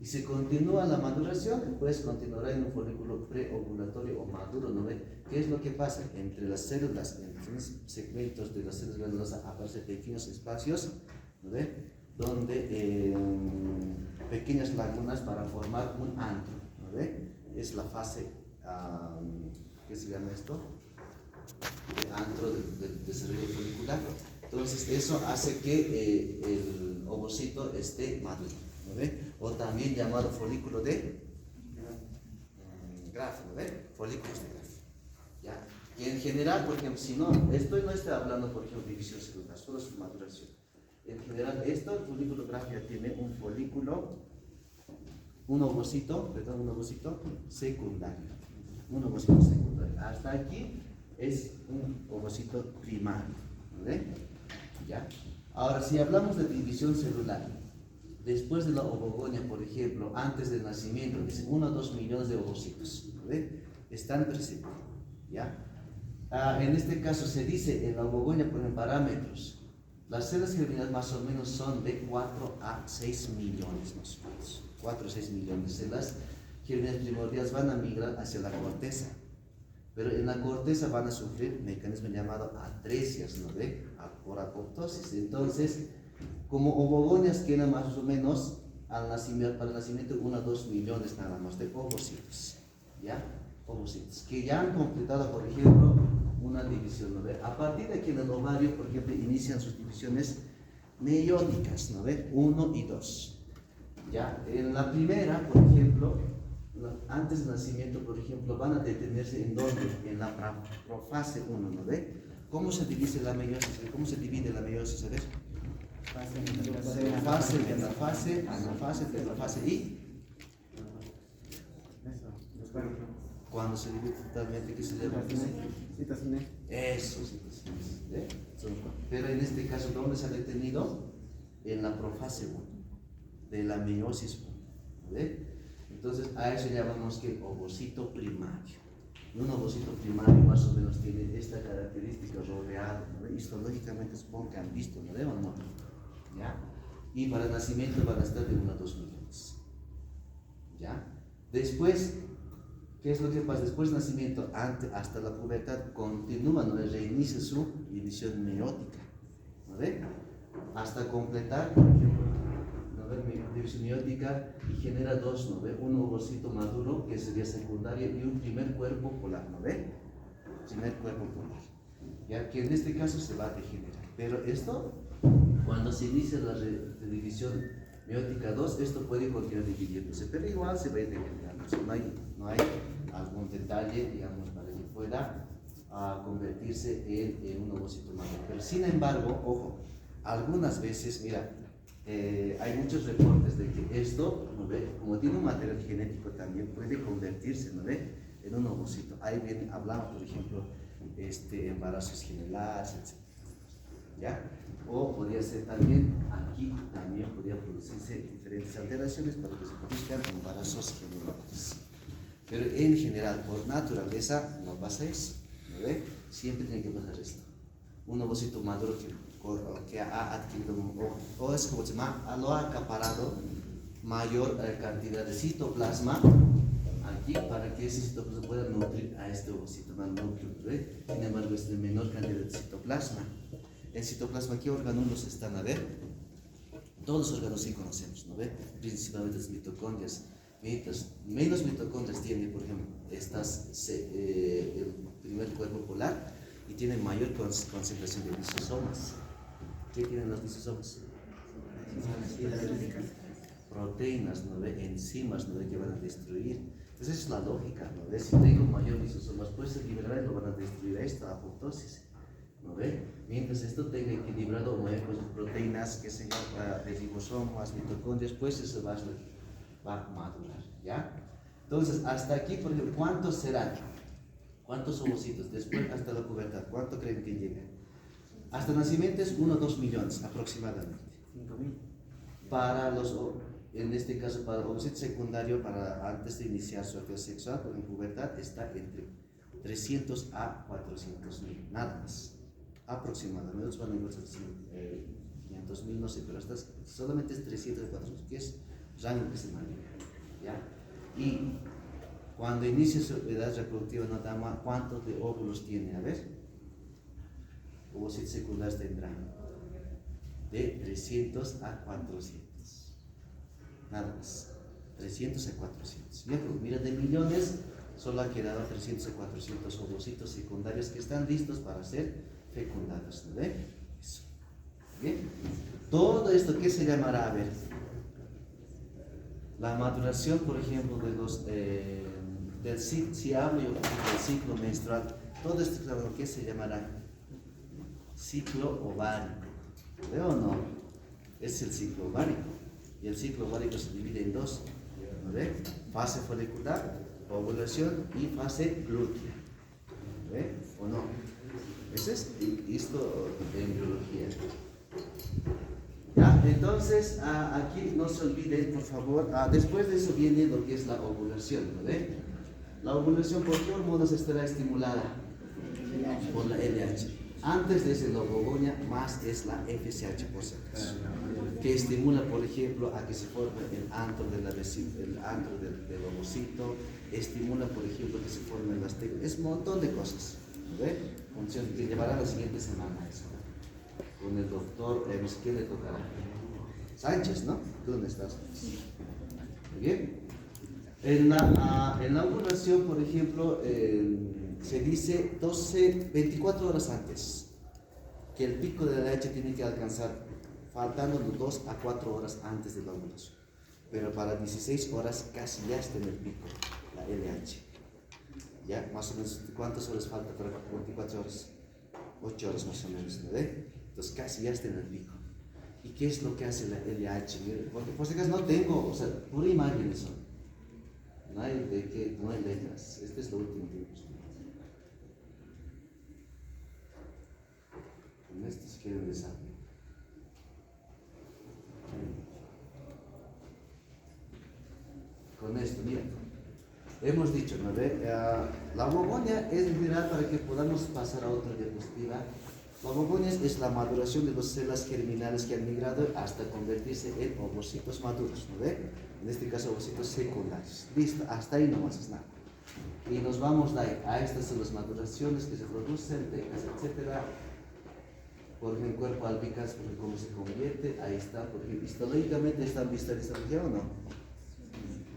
Y se continúa la maduración, pues continuará en un folículo preovulatorio o maduro, ¿no ve? ¿Qué es lo que pasa? Entre las células, entre los segmentos de las células granulosas aparecen pequeños espacios, ¿no ve? Donde pequeñas lagunas para formar un antro, ¿no ve? Es la fase, ¿qué se llama esto? El antro del desarrollo folicular. Entonces eso hace que el ovocito esté maduro, ¿no ve? O también llamado folículo de Graf, ¿no ve? Folículos de Graf, ¿ya? Y en general, por ejemplo, si no, esto no está hablando, por ejemplo, de división celular, solo su maduración. En general, el folículo Graf ya tiene un folículo, un ovocito secundario. Un ovocito secundario. Hasta aquí es un ovocito primario, ¿no ve? ¿Ya? Ahora, si hablamos de división celular, después de la ovogonia, por ejemplo, antes del nacimiento, dice 1 a 2 millones de ovocitos, ¿no ve? Están presentes, ¿ya? En este caso se dice en la ovogonia, ponen parámetros. Las células germinales más o menos son de 4 a 6 millones, más o menos. 4 a 6 millones de células germinales primordiales van a migrar hacia la corteza. Pero en la corteza van a sufrir un mecanismo llamado atresias, ¿no ve? Por apoptosis. Entonces, como ovogonias quedan más o menos al nacimiento, para el nacimiento 1 a 2 millones nada más de ovocitos, ¿ya? Ovocitos, que ya han completado, por ejemplo, una división, ¿no ve? A partir de aquí en el ovario, por ejemplo, inician sus divisiones meióticas, ¿no ve? 1 y 2, ¿ya? En la primera, por ejemplo, antes del nacimiento, por ejemplo, van a detenerse en dónde? En la profase 1, ¿no ve? ¿Cómo se divide la meiosis? ¿Cómo se divide la meiosis? A ver. Fase, metafase, anafase, tetrafase y cuando se divide totalmente, ¿qué se llama? Citocine. Eso, citocine. Pero en este caso, ¿dónde se ha detenido? En la profase 1 de la meiosis 1, ¿ve? Entonces a eso llamamos que ovocito primario. Y un ovocito primario más o menos tiene esta característica rodeado, ¿no? Histológicamente supongo que han visto, ¿no? ¿O no? ¿Ya? Y para el nacimiento van a estar de 1 a 2 millones. ¿Ya? Después, ¿qué es lo que pasa? Después del nacimiento, hasta la pubertad, continúa, ¿no? Reinicia su división meiótica, ¿no ve? Hasta completar, por ejemplo, ¿no ve? División meiótica y genera dos, ¿no ve? Un ovocito maduro, que sería secundario, y un primer cuerpo polar, ¿no ve? Primer cuerpo polar. Ya que en este caso se va a degenerar. Pero esto, cuando se inicia la división meiótica 2, esto puede continuar dividiéndose, pero igual se va a ir degenerando. O sea, no hay algún detalle, digamos, para que pueda convertirse en un ovocito maduro. Pero sin embargo, ojo, algunas veces, mira, hay muchos reportes de que esto, ¿no ve? Como tiene un material genético también, puede convertirse, ¿no ve? En un ovocito. Ahí bien hablamos, por ejemplo, embarazos gemelares, etc. ¿Ya? O podría ser también, aquí también podría producirse diferentes alteraciones para que se produzcan embarazos gemelares. Pero en general, por naturaleza, no pasa eso, ¿no ve? Siempre tiene que pasar esto. un ovocito maduro que ha adquirido, o es como se llama, lo ha acaparado mayor cantidad de citoplasma aquí para que ese citoplasma pueda nutrir a este ovocito más núcleo, ¿ve? Sin embargo, es de menor cantidad de citoplasma. El citoplasma, ¿qué órganos están? A ver, todos los órganos sí conocemos, ¿no ve? Principalmente las mitocondrias. Menos mitocondrias tiene, por ejemplo, el primer cuerpo polar y tiene mayor concentración de lisosomas. ¿Qué tienen los lisosomas? Proteínas, ¿no ve? Enzimas, ¿no ve? Que van a destruir. Entonces esa es la lógica, ¿no ve? Si tengo mayor lisosomas, pues se liberará y lo van a destruir a esto, apoptosis, ¿no ve? Mientras esto tenga equilibrado mayor con sus proteínas, que se llama de ribosomas, mitocondrias, pues eso va a madurar, ¿ya? Entonces, hasta aquí, por ejemplo, ¿cuántos serán? ¿Cuántos ovocitos? Después, hasta la pubertad, ¿cuánto creen que llega? Hasta nacimiento es 1 o 2 millones aproximadamente. 5.000. Para los, en este caso, para el ovocito secundario, para antes de iniciar su actividad sexual, en pubertad, está entre 300 a 400.000, nada más. Aproximadamente, otros van a encontrar 500.000, no sé, pero solamente es 300 a 400, que es rango que se maneja, ¿ya? Y cuando inicia su edad reproductiva una dama, ¿cuántos de óvulos tiene? A ver, ovocitos secundarios tendrán de 300 a 400, nada más, 300 a 400. Mira, de millones solo ha quedado 300 a 400 ovocitos secundarios que están listos para ser fecundados, ¿no ve? Eso. Bien, todo esto, ¿qué se llamará? A ver, la maduración, por ejemplo, de los si hablo yo del ciclo menstrual, todo esto, ¿qué se llamará? Ciclo ovárico. ¿Veo o no? Es el ciclo ovárico. Y el ciclo ovárico se divide en dos, ¿no ve? Fase folicular, ovulación, y fase lútea. ¿Ve? ¿O no? Eso es esto en biología. ¿Ya? Entonces, aquí no se olviden, por favor, después de eso viene lo que es la ovulación, ¿no ve? La ovulación, ¿por qué hormonas estará estimulada? Por la LH. Antes de ese, la ovogonia, más es la FSH, por si acaso, que estimula, por ejemplo, a que se forme el antro, del ovocito, estimula, por ejemplo, que se formen las teclas, es un montón de cosas, ¿no ve? Función que llevará la siguiente semana eso, con el doctor, no sé quién le tocará, Sánchez, ¿no? ¿Tú dónde estás? Muy bien. En la ovulación, por ejemplo, se dice 24 horas antes, que el pico de la LH tiene que alcanzar, faltando 2 a 4 horas antes de la ovulación. Pero para 16 horas casi ya está en el pico, la LH. ¿Ya? Más o menos, ¿cuántas horas falta para 24 horas? 8 horas más o menos, ¿no ve? Entonces casi ya está en el pico. ¿Y qué es lo que hace la LH? Porque por si acaso no tengo, o sea, pura imagen eso. No hay letras. Este es lo último que hemos visto. Con esto si quieren desarrollar. Con esto, mira. Hemos dicho, ¿no ve? La ovogonia es general para que podamos pasar a otra diapositiva. La ovogonia es la maduración de las células germinales que han migrado hasta convertirse en ovocitos maduros, ¿no ve? En este caso, ovocitos secundarios. Listo, hasta ahí no más es nada. Y nos vamos de ahí. Estas son las maduraciones que se producen, tecas, etc. Por ejemplo, el cuerpo albicans, porque cómo se convierte, ahí está, porque histológicamente están vistas esta región, ¿o no?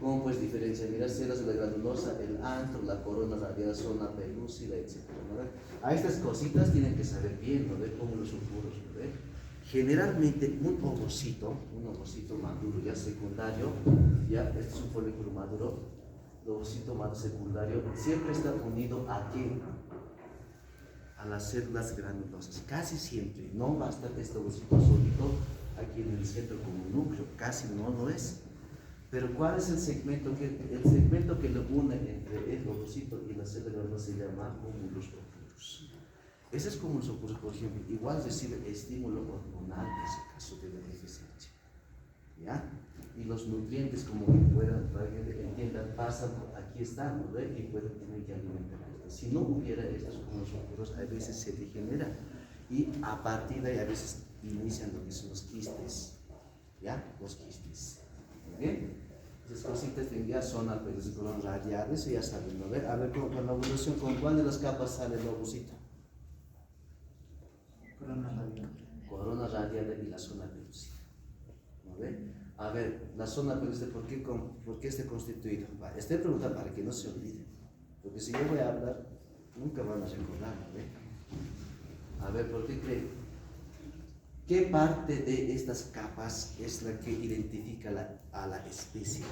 ¿Cómo puedes diferenciar? Mirar células de la granulosa, el antro, la corona radial, zona pelúcida, etc. ¿no? A estas cositas tienen que saber bien, ¿no? Cómo los sulfuros, ¿no? Generalmente un ovocito maduro, ya secundario, ya este es un folículo maduro, el ovocito maduro secundario, siempre está unido a ¿qué? A las células granulosas, casi siempre. No basta este ovocito solito aquí en el centro como núcleo, casi no lo es. Pero ¿cuál es el segmento que lo une entre el ovocito y la célula granulosa? Se llama cúmulos opuros. Ese es cúmulos opuros, por ejemplo, igual recibe estímulo hormonal, en ese caso de la FSH. ¿Ya? Y los nutrientes, como que puedan, para que entiendan, pasan, aquí están, ¿no? Y pueden tener que alimentar. Si no hubiera estos cúmulos opuros, a veces se degenera Y a partir de ahí a veces inician lo que son los quistes, ¿ya? Los quistes, ¿bien? Esas cositas ya son apenas de color radial, eso ya saben, ¿no? A ver, con la ovulación, ¿con cuál de las capas sale el ovocito? Corona radial y la zona pelúcida, ¿no ve? A ver, la zona pelúcida, ¿por qué está constituida? Estoy preguntando para que no se olviden, porque si yo voy a hablar, nunca van a recordar, ¿no ve? A ver, ¿por qué creen? ¿Qué parte de estas capas es la que identifica a la especie?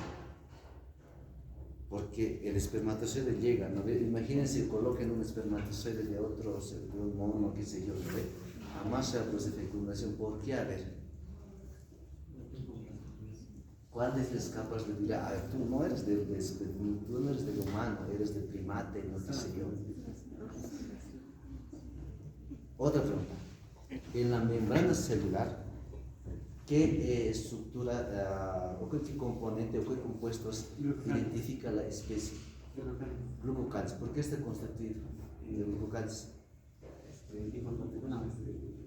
Porque el espermatozoide llega, ¿no ve? Imagínense, coloquen un espermatozoide de otro, de un mono, qué sé yo, ¿no ve? A más rápidos de fecundación, ¿por qué? A ver, ¿cuál de las capas le dirá? A ver, tú no eres del humano, eres del primate, no qué sé yo. Otra pregunta. En la membrana celular, ¿qué estructura o qué componente o qué compuestos identifica la especie? Glucocáliz. ¿Por qué está constituido de glucocáliz?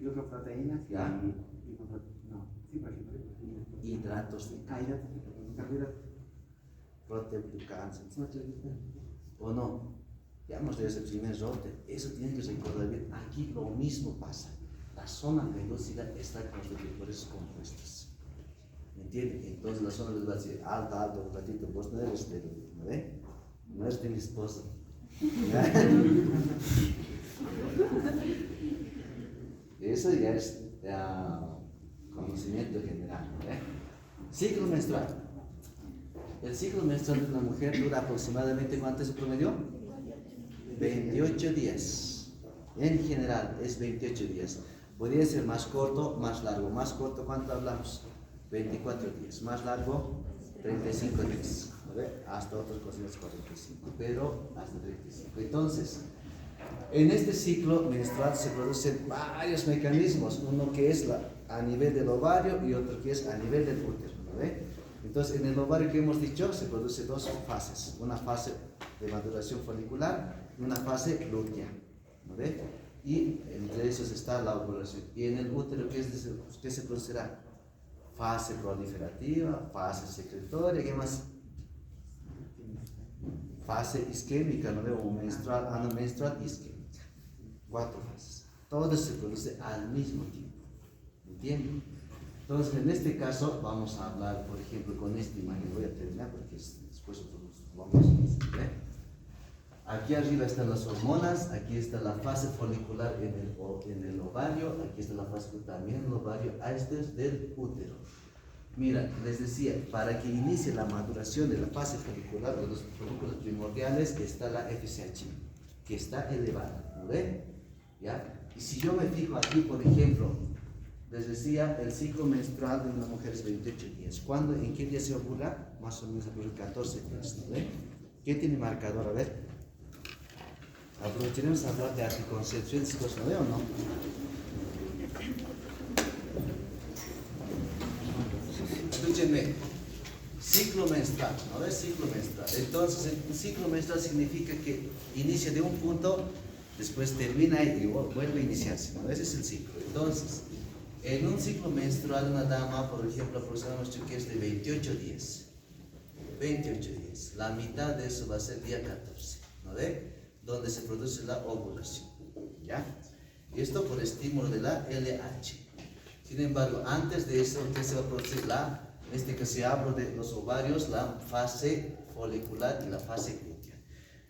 Glucoproteínas. ¿Ya? Sí, por ejemplo. Hidratos de Carbohidratos. proteoglucanos. ¿O no? Ya hemos leído ese primer rote. Eso tienen que recordar bien. Aquí lo mismo pasa. La zona pelúcida está constituida por esos compuestos. ¿Me entienden? Entonces la zona les va a decir, alta, un ratito, vos no eres de, ¿no ve? No eres de mi esposa. Eso ya es conocimiento general, ¿no ve? Ciclo menstrual. El ciclo menstrual de una mujer dura aproximadamente, ¿cuánto es el promedio? 28 días. En general es 28 días. Podría ser más corto, más largo. Más corto, ¿cuánto hablamos? 24 días. Más largo, 35 días. Hasta otras cosas 45, pero hasta 35. Entonces, en este ciclo menstrual se producen varios mecanismos. Uno que es a nivel del ovario y otro que es a nivel del útero. ¿No ve? Entonces, en el ovario que hemos dicho, se producen dos fases. Una fase de maduración folicular y una fase lútea. ¿No ve? Y entre esos está la ovulación. Y en el útero, ¿qué se producirá? Fase proliferativa, fase secretoria, ¿qué más? Fase isquémica, ¿no veo? Menstrual, anomenstrual, isquémica. 4 fases. Todo se produce al mismo tiempo. ¿Entienden? Entonces, en este caso, vamos a hablar, por ejemplo, con esta imagen. Voy a terminar porque después vamos a ver. Aquí arriba están las hormonas, aquí está la fase folicular en el ovario, aquí está la fase también en el ovario, este es del útero. Mira, les decía, para que inicie la maduración de la fase folicular de los folículos primordiales está la FSH, que está elevada, ¿no ven? ¿Ya? Y si yo me fijo aquí, por ejemplo, les decía, el ciclo menstrual de una mujer es 28 días. ¿Cuándo, en qué día se ovula? Más o menos por 14 días, ¿no ven? ¿Qué tiene marcador? A ver. Aprovecharemos a hablar de anticoncepción, chicos, ¿no veo o no? Escúchenme, ciclo menstrual, ¿no ves? Ciclo menstrual. Entonces, el ciclo menstrual significa que inicia de un punto, después termina y vuelve a iniciarse, ¿no? Ese es el ciclo. Entonces, en un ciclo menstrual, una dama, por ejemplo, aproximadamente que es de 28 días. 28 días. La mitad de eso va a ser día 14, ¿no ve? Donde se produce la ovulación, ¿ya? Esto por estímulo de la LH. Sin embargo, antes de eso, ¿qué se va a producir? En este caso, si hablo de los ovarios, la fase folicular y la fase glútea.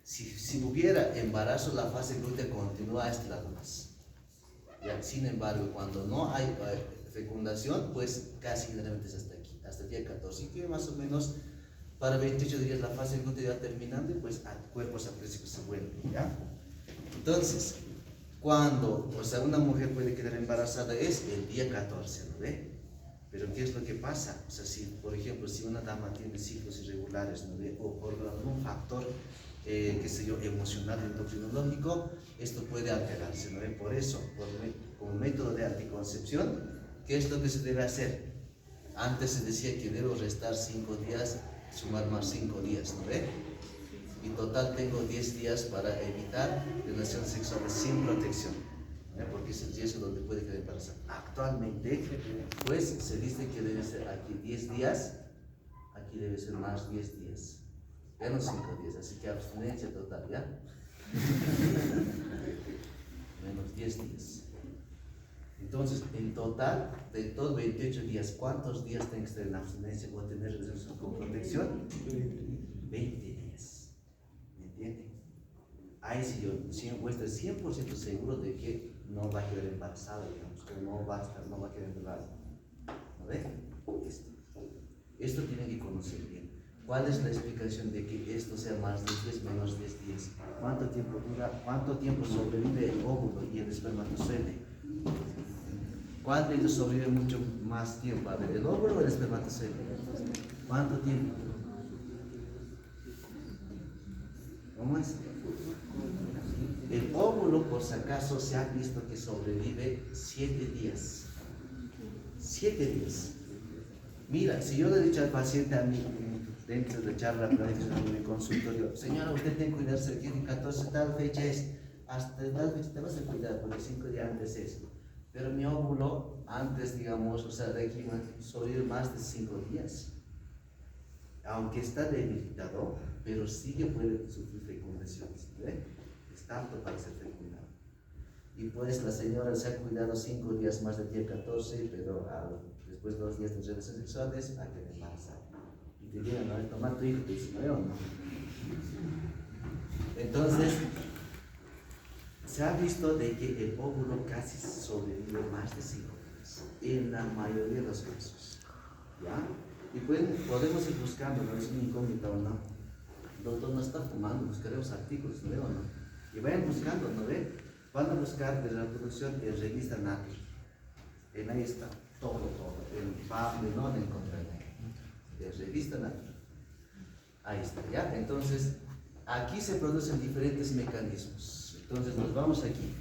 Si hubiera embarazo, la fase glútea continúa a este lado más. ¿Ya? Sin embargo, cuando no hay fecundación, pues casi generalmente es hasta aquí, hasta el día 14. Y que más o menos para 28 días la fase glútea ya terminando, pues al cuerpo se aprecia que se vuelve, ¿ya? Entonces, cuando, una mujer puede quedar embarazada es el día 14, ¿no ve? Pero ¿qué es lo que pasa? O sea, si, por ejemplo, si una dama tiene ciclos irregulares, ¿no ve? O por algún factor, qué sé yo, emocional, endocrinológico, esto puede alterarse, ¿no ve? Por eso, como método de anticoncepción, ¿qué es lo que se debe hacer? Antes se decía que debo restar 5 días, sumar más 5 días, ¿no ve? Y total tengo 10 días para evitar relaciones sexuales sin protección, porque es el riesgo donde puede quedar embarazada. Actualmente, pues se dice que debe ser aquí 10 días, aquí debe ser más 10 días, ya no 5 días, así que abstinencia total, ¿ya? Menos 10 días. Entonces, en total, de todos 28 días, ¿cuántos días tiene que estar en abstinencia o tener relación con protección? 20 días. ¿Me entienden? Ahí sí yo voy a estar 100% seguro de que no va a quedar embarazada, digamos, que no va a quedar embarazada. ¿No ven? Esto tienen que conocer bien. ¿Cuál es la explicación de que esto sea más 10 días, menos 10 días? ¿Cuánto tiempo dura? ¿Cuánto tiempo sobrevive el óvulo y el espermatozoide? ¿Cuál de ellos sobrevive mucho más tiempo? A ver, ¿el óvulo o el espermatozoide? ¿Cuánto tiempo? ¿Cómo es? El óvulo, por si acaso, se ha visto que sobrevive 7 días. 7 días. Mira, si yo le he dicho al paciente a mí, dentro de charla en el consultorio, señora, usted tiene que cuidarse, tiene 14, tal fecha es, hasta tal fecha te vas a cuidar, porque 5 días antes es. Pero mi óvulo, antes, digamos, o sea, de aquí sobrevive más de 5 días. Aunque está debilitado, pero sí que puede sufrir fecundaciones, ¿ve? Está apto para ser fecundado. Y pues la señora se ha cuidado 5 días más del día 14, pero después de 2 días de relaciones sexuales, ha quedado embarazada. Y te digan, no, tomar tu hijo, te dicen, ¿no? Entonces, se ha visto de que el óvulo casi sobrevive más de 5 días, en la mayoría de los casos, ¿ya? Y podemos ir buscando, no es una incógnita o no. Doctor no está fumando, buscaremos artículos, ¿no? ¿O no? Y vayan buscando, ¿no ve? Van a buscar de la reproducción en revista Nature. En ahí está todo. En Pablo no lo encontrarán. En revista Nature. Ahí está, ¿ya? Entonces, aquí se producen diferentes mecanismos. Entonces, nos vamos aquí.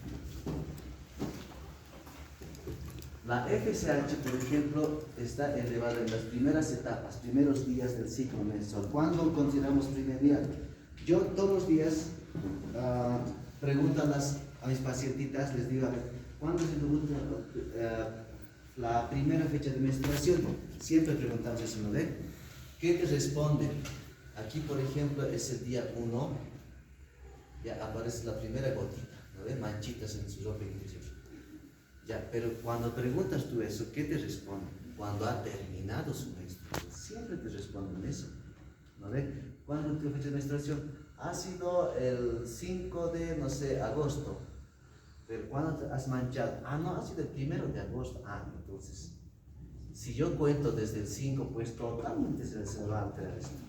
La FSH, por ejemplo, está elevada en las primeras etapas, primeros días del ciclo menstrual. ¿Cuándo consideramos primer día? Yo todos los días pregunto a mis pacientitas, les digo, ¿cuándo se pregunta la primera fecha de menstruación? Siempre preguntamos eso, ¿no ve? ¿Qué te responden? Aquí, por ejemplo, es el día 1, ya aparece la primera gotita, ¿no ve? Manchitas en su ropa interior. Ya, pero cuando preguntas tú eso, ¿qué te responden? Cuando ha terminado su menstruación, siempre te responden eso, ¿no ve? ¿Cuándo es tu fecha de menstruación? Ha sido el 5 de, no sé, agosto. Pero ¿cuándo te has manchado? Ah, no, ha sido el 1 de agosto. Ah, entonces, si yo cuento desde el 5, pues totalmente se va a alterar esto.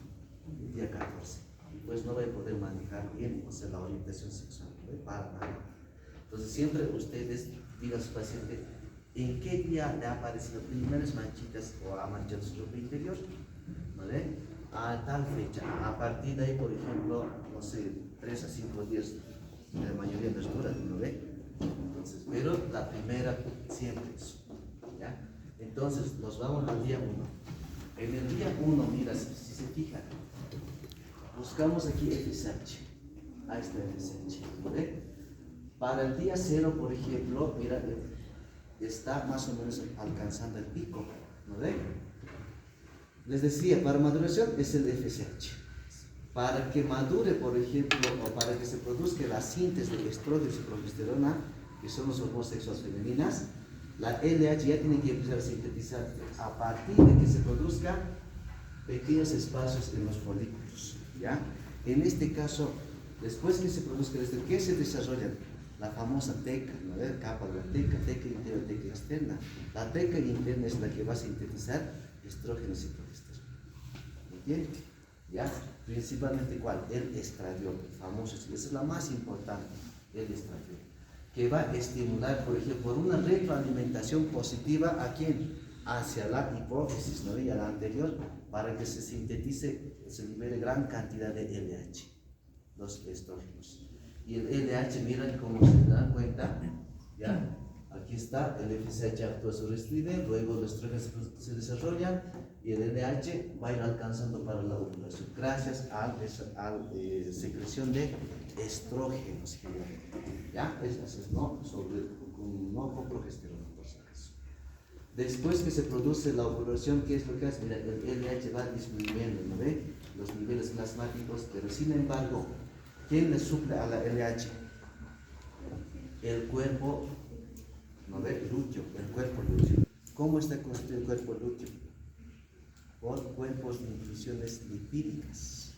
El día 14. Pues no voy a poder manejar bien, o sea, la orientación sexual, no voy para nada. Entonces, siempre ustedes digan a su paciente en qué día le ha aparecido primeras manchitas o ha manchado su ropa interior, ¿vale? A tal fecha. A partir de ahí, por ejemplo, no sé, 3 a 5 días, la mayoría no es dura, ¿no ve? Entonces, pero la primera siempre es, ¿ya? Entonces, nos vamos al día 1. En el día 1, mira, si se fijan, buscamos aquí FSH. Ahí está FSH, ¿no ve? Para el día 0, por ejemplo, mira, está más o menos alcanzando el pico, ¿no ve? Les decía, para maduración es el FSH. Para que madure, por ejemplo, o para que se produzca la síntesis de estrógenos y progesterona, que son los hormonas sexuales femeninas, la LH ya tiene que empezar a sintetizar a partir de que se produzcan pequeños espacios en los folículos, ¿ya? En este caso, después que se produzca esto, ¿qué se desarrolla? La famosa teca, ¿no? Capa de la teca interna, teca externa. La teca interna es la que va a sintetizar estrógenos y progesterona. ¿Me entienden? ¿Ya? Principalmente, ¿cuál? El estradiol, famoso. Esa es la más importante, el estradiol, que va a estimular, por ejemplo, por una retroalimentación positiva ¿a quién? Hacia la hipófisis, ¿no? Y a la anterior, para que se sintetice, se libere gran cantidad de LH, los estrógenos. Y el LH, miren cómo se dan cuenta, ¿ya? Aquí está, el FSH actúa sobre el líder, luego los estrógenos se desarrollan y el LH va a ir alcanzando para la ovulación, gracias a la secreción de estrógenos. ¿Ya? Es así, no con progesterona, por si acaso. Después que se produce la ovulación, ¿qué es lo que hace? Mira, el LH va disminuyendo, ¿no ve? Los niveles plasmáticos, pero sin embargo, ¿quién le suple a la LH? El cuerpo, ¿no ve? Lúteo, el cuerpo lúteo. ¿Cómo está constituido el cuerpo lúteo? Por cuerpos de inclusiones lipídicas,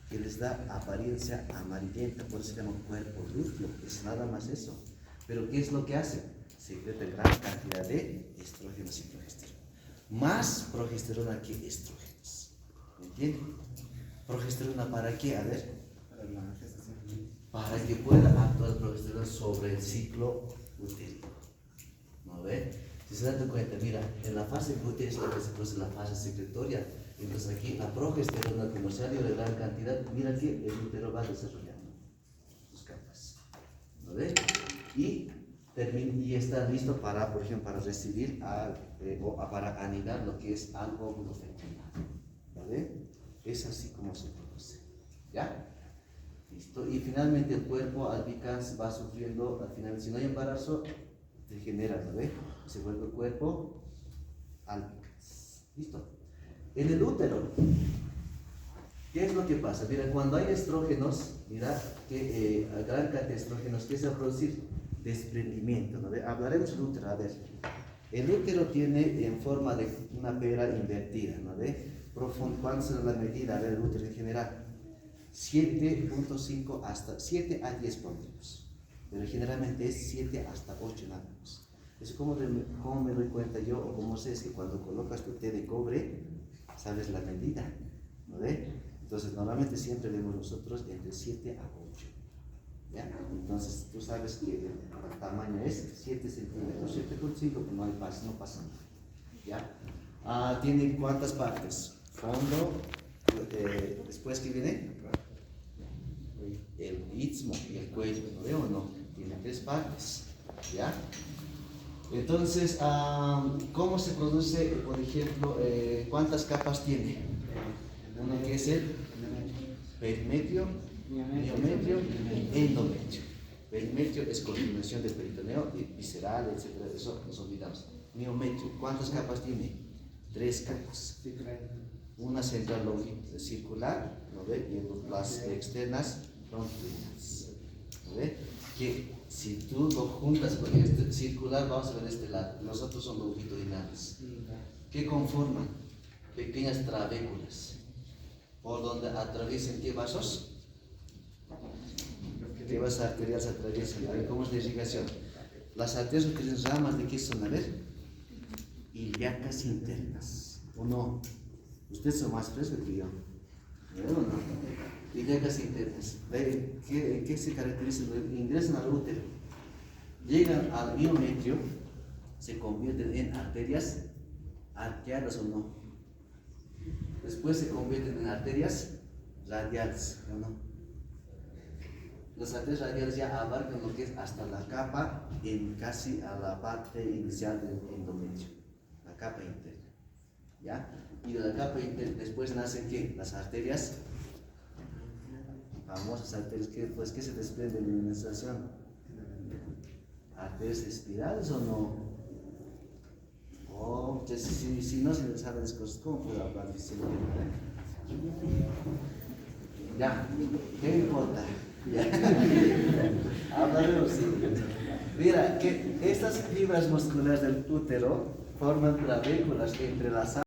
que les da apariencia amarillenta, por eso se llama cuerpo lúteo, es nada más eso. Pero ¿qué es lo que hace? Secreta gran cantidad de estrógenos y progesterona. Más progesterona que estrógenos. ¿Me entienden? ¿Progesterona para qué? A ver. Para la gestación. Para que pueda actuar el progesterona sobre el ciclo uterino. ¿No ve? Si se dan cuenta, mira, en la fase uterina es la que se produce la fase secretoria. Entonces aquí la progesterona, como salió de gran cantidad, mira que el útero va desarrollando sus capas. ¿No ve? Y está listo para, por ejemplo, para recibir o para anidar lo que es al óvulo fecundado. ¿Vale? Es así como se produce. ¿Ya? Listo. Y finalmente el cuerpo albicans va sufriendo, al final, si no hay embarazo, degenera, ¿no ve? Se vuelve el cuerpo albicans. ¿Listo? En el útero, ¿qué es lo que pasa? Mira, cuando hay estrógenos, mira que gran cantidad de estrógenos, ¿qué se va a producir? Desprendimiento, ¿no ve? Hablaremos del útero, a ver. El útero tiene en forma de una pera invertida, ¿no ve? ¿Cuánto será la medida? A ver, el útero en general. 7.5 hasta 7 a 10 ponemos. Pero generalmente es 7 hasta 8 nánomos. Eso cómo me doy cuenta yo, o cómo sé, es que cuando colocas tu té de cobre, sabes la medida, ¿no ve? Entonces normalmente siempre vemos nosotros entre 7 a 8. ¿Ya? Entonces tú sabes que el tamaño es 7 centímetros, 7.5, pues no pasa nada. ¿Ya? ¿Tiene cuántas partes? Fondo, después que viene el istmo y el cuello, ¿no veo o no? Tiene 3 partes. ¿Ya? Entonces, ¿cómo se produce, por ejemplo, cuántas capas tiene? Uno que es el perimetrio, miometrio y endometrio. Perimetrio es coordinación del peritoneo, visceral, etcétera, eso nos olvidamos. Miometrio, ¿cuántas capas tiene? 3 capas. Una central circular, ¿no ve? Y las externas longitudinales, ¿no ve? Que si tú lo juntas con este circular, vamos a ver este lado, los otros son longitudinales. ¿Qué conforman? Pequeñas trabéculas, por donde atraviesan ¿qué vasos? ¿Qué vasos arteriales atraviesan? A ver, ¿cómo es la irrigación? Las arterias que tienen ramas, ¿de qué son? A ver, ilíacas internas, ¿o no? Ustedes son más frescos que yo, ¿o no? Ilíacas internas, ¿en qué se caracterizan? Ingresan al útero, llegan al miometrio, se convierten en arterias arqueadas o no. Después se convierten en arterias radiales, ¿o no? Las arterias radiales ya abarcan lo que es hasta la capa, casi a la parte inicial del endometrio, la capa interna, ¿ya? Y de la capa interna después nacen ¿qué? Las arterias, famosas arterias, ¿qué se desprende de la menstruación? ¿Arterias espirales o no? Oh, si no se les sabe las cosas, ¿cómo puedo hablar de ese tema? Ya, ¿qué importa? Hablaremos, sí. Mira, que estas fibras musculares del útero forman trabéculas entrelazadas.